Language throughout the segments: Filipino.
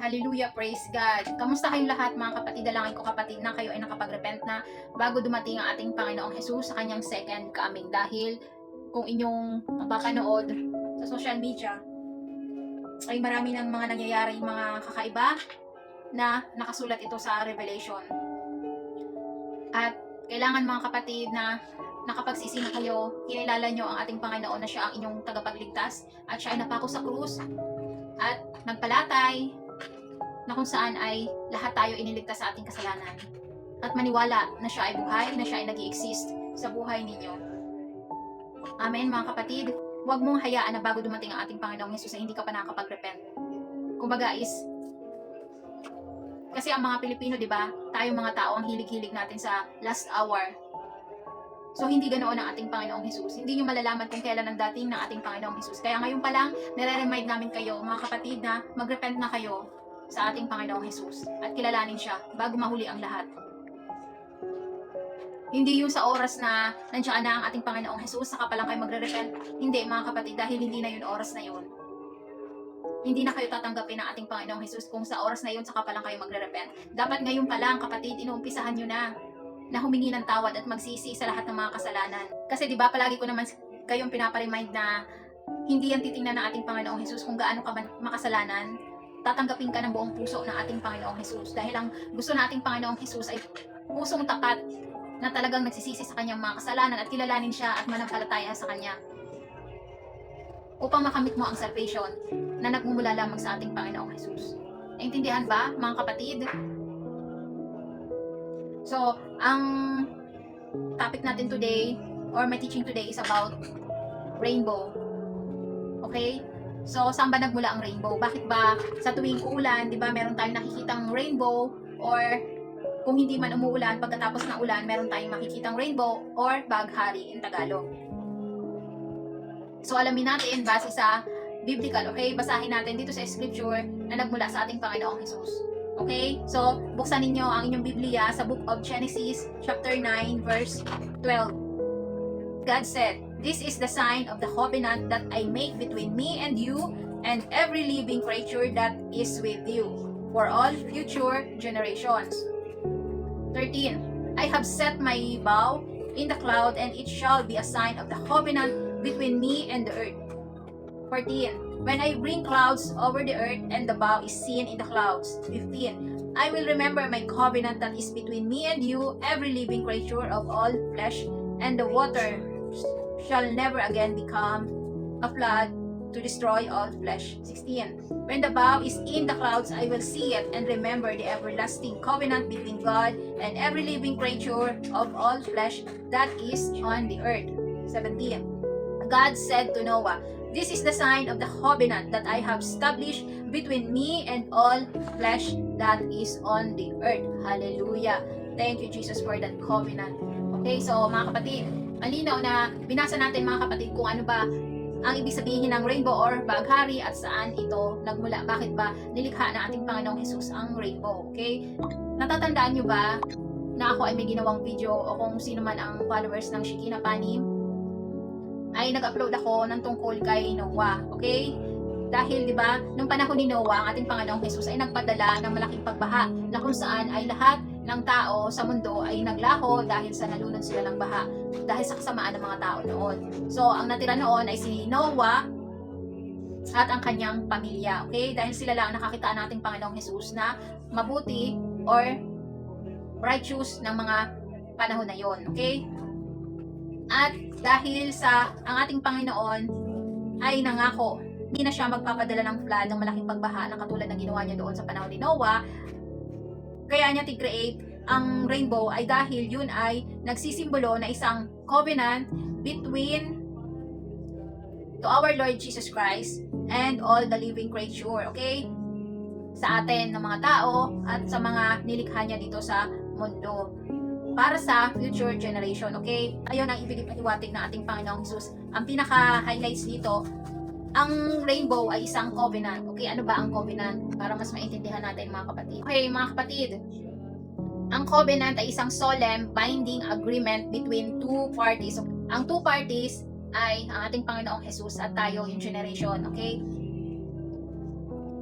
Hallelujah, praise God. Kamusta kayong lahat mga kapatid? Dalangin ko kapatid na kayo ay nakapag-repent na bago dumating ang ating Panginoong Jesus sa kanyang second coming. Dahil kung inyong mapapanood sa social media, ay marami ng mga nangyayari mga kakaiba na nakasulat ito sa Revelation. At kailangan mga kapatid na nakapagsisi na kayo, kinilala nyo ang ating Panginoon na siya ang inyong tagapagligtas at siya ay napako sa krus at nagpalatay na kung saan ay lahat tayo iniligtas sa ating kasalanan at maniwala na siya ay buhay, na siya ay nag-i-exist sa buhay ninyo. Amen mga kapatid. Huwag mong hayaan na bago dumating ang ating Panginoong Jesus ay hindi ka pa nakakapag-repent. Kumbaga is, kasi ang mga Pilipino, di ba, tayong mga tao ang hilig-hilig natin sa last hour. So, hindi ganoon ang ating Panginoong Jesus. Hindi nyo malalaman kung kailan ang dating ng ating Panginoong Jesus. Kaya ngayon pa lang, nire-remind namin kayo, mga kapatid, na mag-repent na kayo sa ating Panginoong Jesus at kilalanin siya bago mahuli ang lahat. Hindi yung sa oras na nandiyan na ang ating Panginoong Jesus, saka pa lang kayo magre-repent. Hindi mga kapatid, dahil hindi na yun oras na yun. Hindi na kayo tatanggapin ng ating Panginoong Jesus kung sa oras na yun, saka pa lang kayo magre-repent. Dapat ngayon pa lang kapatid, inuumpisahan nyo na humingi ng tawad at magsisi sa lahat ng mga kasalanan. Kasi di ba palagi ko naman kayong pinapa-remind na hindi yan titingnan ng ating Panginoong Jesus kung gaano ka makasalanan. Tatanggapin ka ng buong puso ng ating Panginoong Jesus. Dahil ang gusto ng ating Panginoong Jesus ay pusong tapat na talagang nagsisisi sa kanyang mga kasalanan at kilalanin siya at manampalataya sa kanya. Upang makamit mo ang salvation na nagmumula lamang sa ating Panginoong Jesus. Naintindihan ba, mga kapatid? So, ang topic natin today, or my teaching today is about rainbow. Okay? So, saan ba nagmula ang rainbow? Bakit ba sa tuwing uulan, di ba, meron tayong nakikitang rainbow, or kung hindi man umuulan, pagkatapos ng ulan, meron tayong makikitang rainbow, or baghari in Tagalog. So, alamin natin, base sa biblical, okay? Basahin natin dito sa scripture na nagmula sa ating Panginoong Jesus. Okay? So, buksan ninyo ang inyong Biblia sa book of Genesis, chapter 9, verse 12. God said, "This is the sign of the covenant that I make between me and you and every living creature that is with you for all future generations." 13. I have set my bow in the cloud, and it shall be a sign of the covenant between me and the earth. 14. When I bring clouds over the earth, and the bow is seen in the clouds. 15. I will remember my covenant that is between me and you, every living creature of all flesh, and the water shall never again become a flood to destroy all flesh. 16. When the bow is in the clouds, I will see it and remember the everlasting covenant between God and every living creature of all flesh that is on the earth. 17. God said to Noah, "This is the sign of the covenant that I have established between me and all flesh that is on the earth." Hallelujah. Thank you, Jesus, for that covenant. Okay, so mga kapatid, malinaw na binasa natin mga kapatid kung ano ba ang ibig sabihin ng rainbow or baghari at saan ito nagmula. Bakit ba nilikha ng ating Panginoong Jesus ang rainbow? Okay? Natatandaan nyo ba na ako ay may ginawang video o kung sino man ang followers ng Shikina Panim ay nag-upload ako ng tungkol kay Noah, okay? Dahil 'di ba, nung panahon ni Noah, ang ating Panginoong Jesus ay nagpadala ng malaking pagbaha na kung saan ay lahat ng tao sa mundo ay naglaho dahil sa nalunod sila ng baha, dahil sa kasamaan ng mga tao noon. So, ang natira noon ay si Noah at ang kanyang pamilya, okay? Dahil sila lang nakakita nating Panginoong Jesus na mabuti or righteous ng mga panahon na yon, okay? At dahil sa ang ating Panginoon ay nangako, hindi na siya magpapadala ng flood, ng malaking pagbaha na katulad ng ginawa niya doon sa panahon ni Noah. Kaya niya ti-create ang rainbow ay dahil yun ay nagsisimbolo na isang covenant between to our Lord Jesus Christ and all the living creature, okay? Sa atin ng mga tao at sa mga nilikha niya dito sa mundo, para sa future generation, okay? Ayun ang ibig ipaliwanag ng ating Panginoong Jesus. Ang pinaka-highlights dito, ang rainbow ay isang covenant. Okay, ano ba ang covenant? Para mas maintindihan natin mga kapatid. Okay, mga kapatid, ang covenant ay isang solemn binding agreement between two parties. Ang two parties ay ang ating Panginoong Jesus at tayo, yung generation, okay?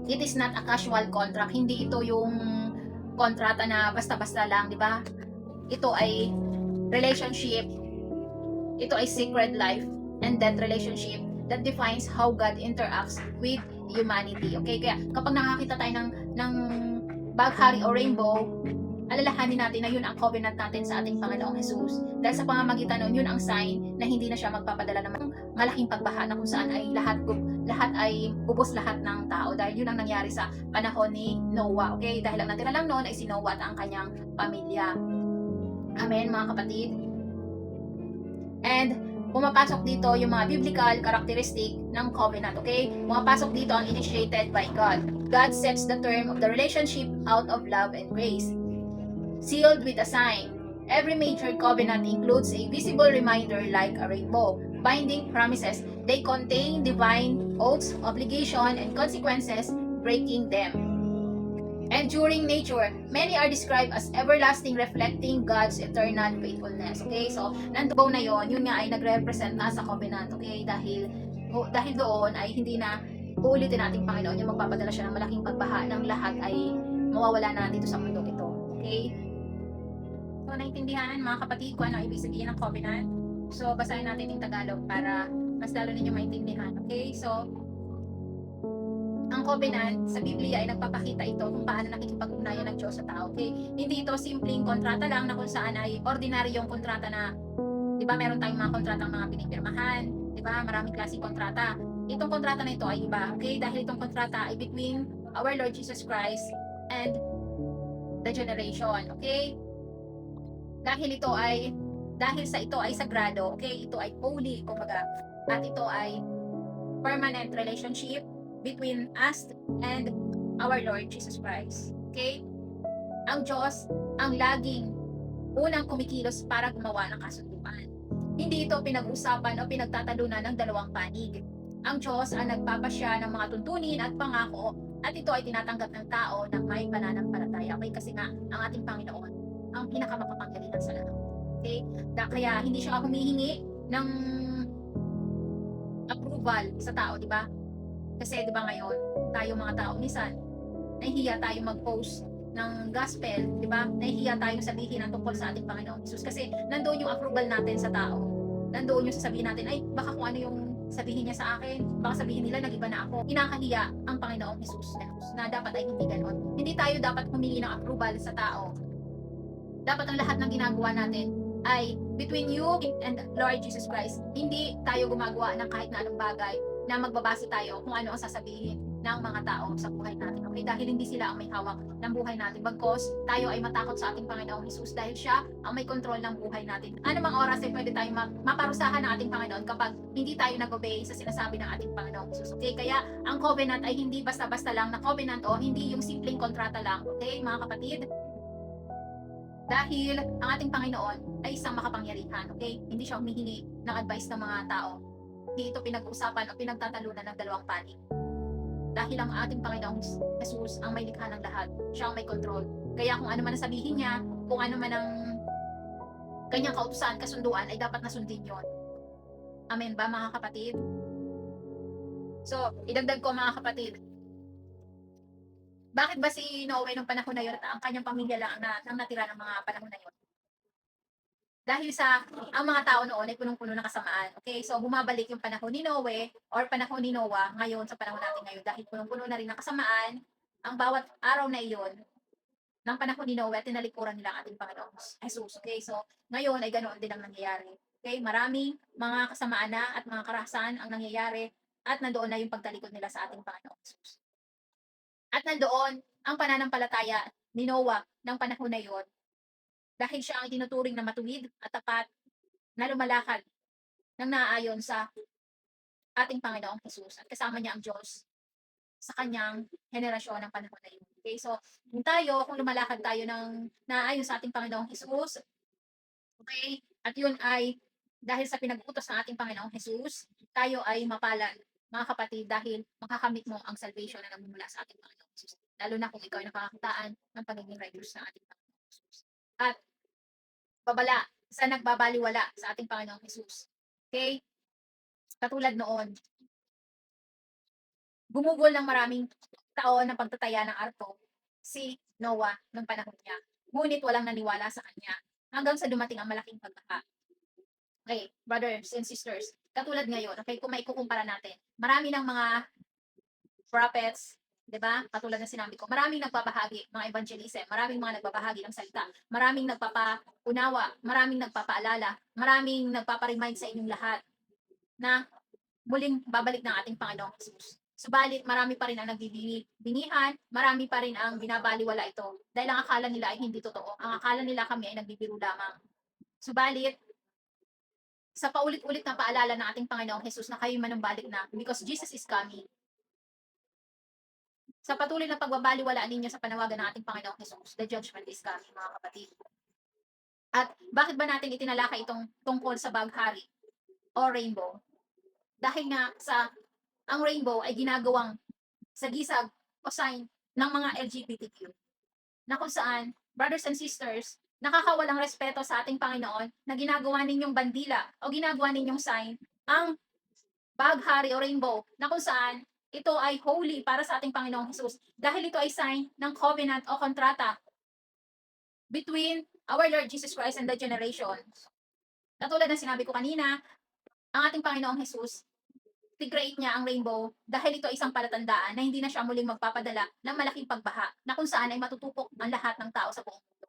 It is not a casual contract. Hindi ito yung kontrata na basta-basta lang, di ba? Ito ay relationship. Ito ay sacred life and death relationship that defines how God interacts with humanity. Okay? Kaya kapag nakakita tayo ng baghari o rainbow, alalahanin natin na yun ang covenant natin sa ating Panginoong Jesus. Dahil sa pamamagitan nun, yun ang sign na hindi na siya magpapadala ng malaking pagbaha na kung saan ay lahat ay ubos lahat ng tao. Dahil yun ang nangyari sa panahon ni Noah. Okay? Dahil ang natira lang noon ay si Noah at ang kanyang pamilya. Amen, mga kapatid. And pumapasok dito yung mga biblical characteristic ng covenant, okay? Pumapasok dito ang initiated by God. God sets the term of the relationship out of love and grace. Sealed with a sign. Every major covenant includes a visible reminder like a rainbow. Binding promises. They contain divine oaths, obligation, and consequences, breaking them. Enduring nature. Many are described as everlasting, reflecting God's eternal faithfulness. Okay? So, nandoon na yun nga ay nagre-represent na sa covenant. Okay? Dahil doon ay hindi na uulitin nating Panginoon yung magpapadala siya ng malaking pagbaha ng lahat ay mawawala na dito sa mundo ito. Okay? So, naintindihan mga kapatid kung ano ibig sabihin ng covenant. So, basahin natin yung Tagalog para mas lalo ninyo maintindihan. Okay? So, ang covenant sa Biblia ay nagpapakita ito kung paano nakikipag-ugnayan ng Diyos sa tao. Okay? Hindi ito simpleng kontrata lang na kung saan ay ordinaryong kontrata na, di ba, meron tayong mga kontratang mga pinipirmahan, di ba, maraming klaseng kontrata. Itong kontrata na ito ay iba, okay? Dahil itong kontrata ay between our Lord Jesus Christ and the generation, okay? Dahil sa ito ay sagrado, okay? Ito ay holy, kumbaga. At ito ay permanent relationship between us and our Lord Jesus Christ. Okay? Ang Diyos ang laging unang kumikilos para gumawa ng kasunduan. Hindi ito pinag-usapan o pinagtatalunan ng dalawang panig. Ang Diyos ang nagpapasya ng mga tuntunin at pangako at ito ay tinatanggap ng tao ng may pananampalataya. Okay? Kasi nga, ang ating Panginoon ang pinakamakapangyarihan sa lahat. Okay? Kaya hindi siya humihingi ng approval sa tao, di ba? Kasi 'di ba ngayon, tayo mga tao minsan nahihiya tayo mag-post ng gospel, 'di ba? Nahihiya tayong sabihin ang tungkol sa ating Panginoong Hesus kasi nandoon yung approval natin sa tao. Nandoon yung sasabihin natin, ay baka kung ano yung sabihin niya sa akin, baka sabihin nila nag-iba na ako. Kinakahiya ang Panginoong Hesus na dapat ay hindi ganoon. Hindi tayo dapat humingi ng approval sa tao. Dapat ang lahat ng ginagawa natin ay between you and Lord Jesus Christ. Hindi tayo gumagawa ng kahit na anong bagay na magbabase tayo kung ano ang sasabihin ng mga tao sa buhay natin. Okay? Dahil hindi sila ang may hawak ng buhay natin. Bagkos tayo ay matakot sa ating Panginoong Hesus dahil siya ang may kontrol ng buhay natin. Ano mang oras ay pwede tayong maparusahan ng ating Panginoon kapag hindi tayo nag-obey sa sinasabi ng ating Panginoong Hesus. Okay? Kaya ang covenant ay hindi basta-basta lang na covenant o hindi yung simpleng kontrata lang. Okay, mga kapatid? Dahil ang ating Panginoon ay isang makapangyarihan, okay? Hindi siya humihingi ng advice ng mga tao. Hindi ito pinag-uusapan o pinagtatalunan ng dalawang panig. Dahil ang ating Panginoong Jesus ang may likha ng lahat. Siya ang may control. Kaya kung ano man ang sabihin niya, kung ano man ang kanyang kautusan, kasunduan, ay dapat nasundin yon. Amen ba, mga kapatid? So, idagdag ko, mga kapatid, bakit ba si Noe nung panahon na yun at ang kanyang pamilya lang ang natira ng mga panahon na yun? Dahil sa ang mga tao noon ay punong-puno ng kasamaan. Okay? So bumabalik yung panahon ni Noe or panahon ni Noah ngayon sa panahon natin ngayon dahil punong-puno na rin ng kasamaan ang bawat araw na iyon ng panahon ni Noe at tinalikuran nila ang ating Panginoon Jesus. Okay? So ngayon ay ganoon din ang nangyayari. Okay? Maraming mga kasamaan na at mga karahasan ang nangyayari at nandoon na yung pagtalikod nila sa ating Panginoon Jesus. At nandoon ang pananampalataya ni Noah ng panahon na iyon dahil siya ang tinuturing na matuwid at tapat na lumalakad ng naaayon sa ating Panginoong Jesus at kasama niya ang Diyos sa kanyang henerasyon ng panahon na yun. Okay, so kung tayo, kung lumalakad tayo ng naaayon sa ating Panginoong Jesus, okay, at yun ay dahil sa pinag-utos ng ating Panginoong Jesus, tayo ay mapalad, mga kapatid, dahil makakamit mo ang salvation na nagmumula sa ating Panginoong Jesus. Lalo na kung ikaw ay nakakakitaan ng pagiging righteous sa ating Panginoong Jesus. At babala sa nagbabaliwala sa ating Panginoong Jesus. Okay? Katulad noon, gumugol ng maraming taon ng pagtataya ng arko si Noah ng panahon niya. Ngunit walang naniwala sa kanya hanggang sa dumating ang malaking pagbaha. Okay, brothers and sisters, katulad ngayon, okay, kung maikukumpara natin, marami ng mga prophets, 'di ba? Katulad ng sinabi ko, maraming nagbabahagi, mga evangelism, maraming mga nagbabahagi ng salita, maraming nagpapaunawa, maraming nagpapaalala, maraming nagpapa-remind sa inyong lahat na muling babalik ng ating Panginoong Jesus. Subalit, marami pa rin ang nagbibingihan, marami pa rin ang binabaliwala ito dahil ang akala nila ay hindi totoo. Ang akala nila kami ay nagbibiro lamang. Subalit, sa paulit-ulit na paalala ng ating Panginoong Jesus na kayo manumbalik na because Jesus is coming. Sa patuloy na pagbabaliwalaan ninyo sa panawagan ng ating Panginoong Jesus, the judgment is coming, mga kapatid. At bakit ba natin itinalakay itong tungkol sa baghari o rainbow? Dahil nga ang rainbow ay ginagawang sagisag o sign ng mga LGBTQ na kung saan, brothers and sisters, nakakawalang respeto sa ating Panginoon na ginagawa ninyong bandila o ginagawa ninyong sign ang baghari o rainbow na kung saan ito ay holy para sa ating Panginoong Jesus dahil ito ay sign ng covenant o kontrata between our Lord Jesus Christ and the generations. Katulad ng sinabi ko kanina, ang ating Panginoong Jesus, create niya ang rainbow dahil ito ay isang palatandaan na hindi na siya muling magpapadala ng malaking pagbaha na kung saan ay matutupok ang lahat ng tao sa buong mundo.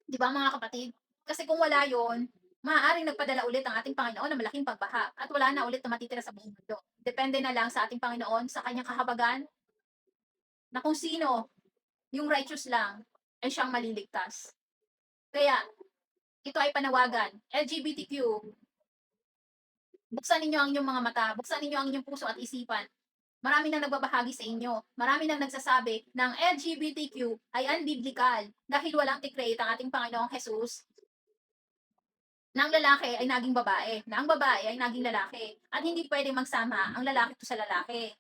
Di ba mga kapatid? Kasi kung wala yon, maaaring nagpadala ulit ang ating Panginoon ng malaking pagbaha at wala na ulit na matitira sa buong mundo. Depende na lang sa ating Panginoon, sa kanyang kahabagan, na kung sino yung righteous lang ay siyang maliligtas. Kaya, ito ay panawagan. LGBTQ, buksan ninyo ang inyong mga mata, buksan ninyo ang inyong puso at isipan. Marami nang nagbabahagi sa inyo. Marami nang nagsasabi ng LGBTQ ay unbiblical dahil walang ti-create ang ating Panginoong Jesus na ang lalaki ay naging babae, na ang babae ay naging lalaki. At hindi pwedeng magsama ang lalaki to sa lalaki.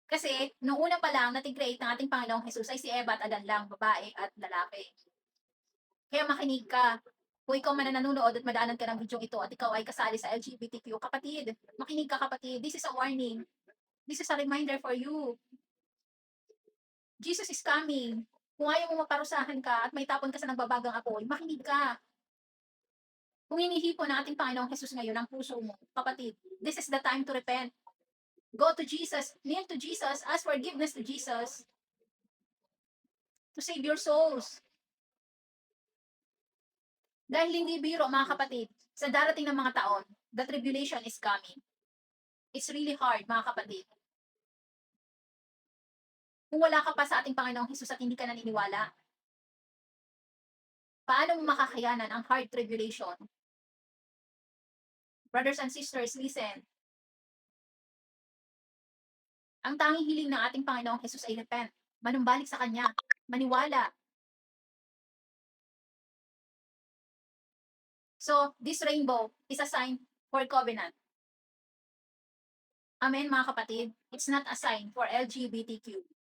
Kasi, noong una pa lang natin-create ng ating Panginoong Jesus ay si Eva at Adan lang, babae at lalaki. Kaya makinig ka. Kung ikaw man na nanonood at madaanan ka ng video ito at ikaw ay kasali sa LGBTQ, kapatid, makinig ka kapatid. This is a warning. This is a reminder for you. Jesus is coming. Kung ayaw mo maparusahan ka at may tapon ka sa nagbabagang apoy, makinig ka. Kung hinihipon ng ating Panginoong Jesus ngayon ang puso mo, kapatid, this is the time to repent. Go to Jesus, kneel to Jesus, ask forgiveness to Jesus to save your souls. Dahil hindi biro mga kapatid, sa darating ng mga taon, the tribulation is coming. It's really hard mga kapatid. Kung wala ka pa sa ating Panginoong Jesus at hindi ka naniniwala, paano mo makakayanan ang hard tribulation? Brothers and sisters, listen. Ang tanging hiling ng ating Panginoong Jesus ay repent, manumbalik sa Kanya, maniwala. So, this rainbow is a sign for covenant. Amen mga kapatid? It's not a sign for LGBTQ.